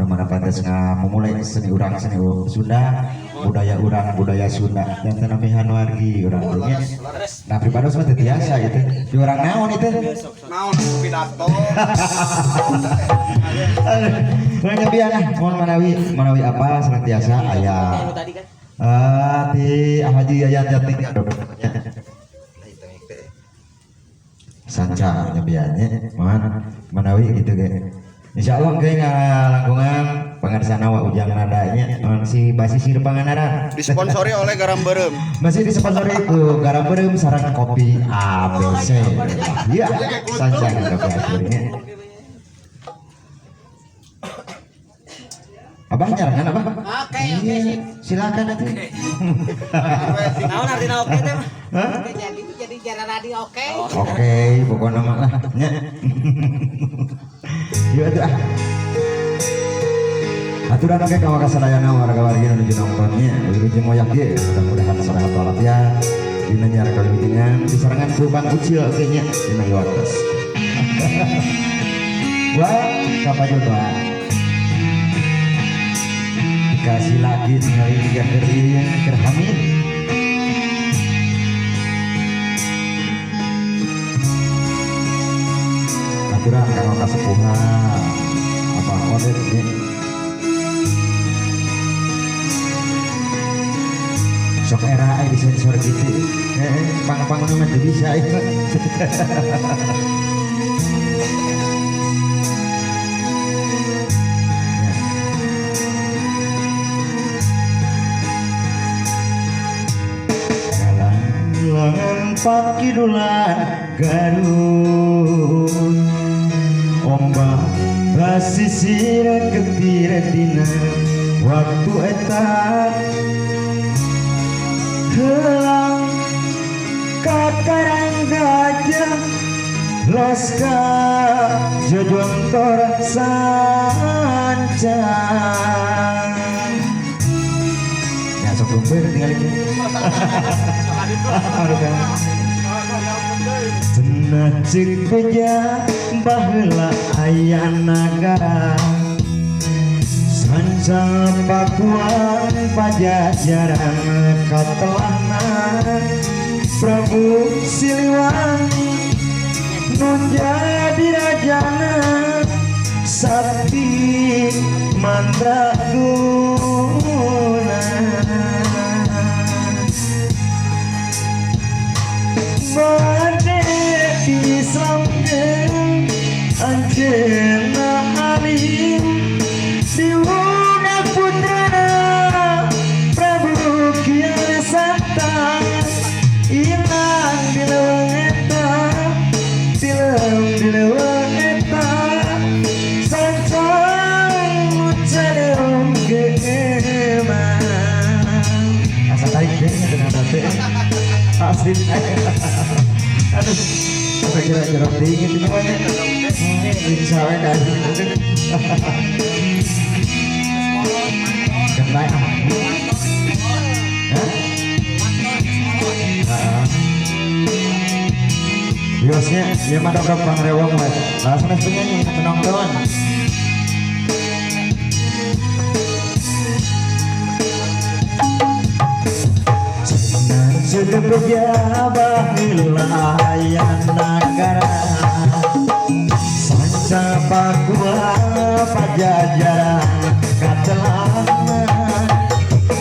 mana pantas memulai seni urang seni Sunda budaya urang budaya Sunda dan tenapihan wargi urang nya nah pribados mah teu tiasa itu di urang naon itu naon pidato banyak biana mohon manawi apa senantiasa aya di Haji Yayat Jating sanca nyabiannya manawi gitu ge insyaallah ge langkungan pangarsana wa ujang nadanya si basisir Pangandaran disponsori oleh Garam Beureum masih disponsori ku Garam Beureum sareng kopi ABC iya sanca gitu akhirnya Abah nyarangan Abah? Oke, silakan atuh. Naon artina oke teh mah? Hah? Jadi jalan radio oke. Oke, pokoknya mah lah nya. Ieu atuh ah. Aturan oke ka kasadayana warga wargi nuju nongtonnya, wilujeng moyak ge mudah-mudahan sarehat walafiat dina nyara kawiwitingan disarangan ku Bang Ucil oke nya dina iwatos. Wah, kapajodoh. Kasih lagi tinggal tiga kering kerhamid aturan kalau kasepuhan apa order ini sok era di sensor gitu pang nama tuh bisa itu Langan pakidulan Garut ombak basisir ketir dina waktu eta helang kakarang gajah loska jojontor sancang ya sok lumber tinggal ini cenah cek beja baheula aya nagara sanca pakuan pajajaran katelahna Prabu Siliwangi nun jadi rajana sakti mandraguna Bade Islam Anjena Ali Diwuna putrana Prabu Kian Santa Ilang dileweng eta dileweng eta sancang mucadeung geema asa tarik dengnya dengan tate asli aduh apa kira-kira dingin itu banyak bisa kan kenai biosnya dia mah dobrok Bang Rewong lah langsung penyanyi penonton sudah berjabah wilayah negara sanca pakuan pajajaran katelahna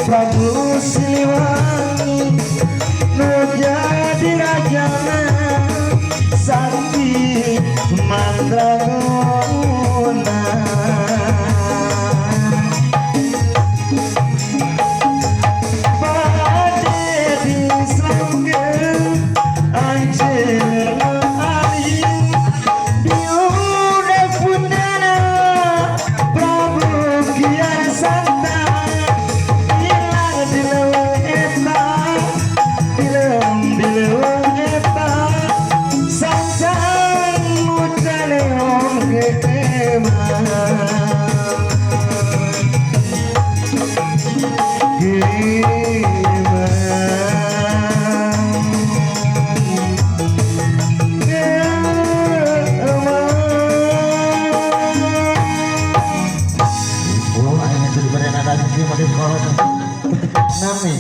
Prabu Siliwangi nu jadi rajana sakti mandraguna berenada sendiri mau di sekolah nami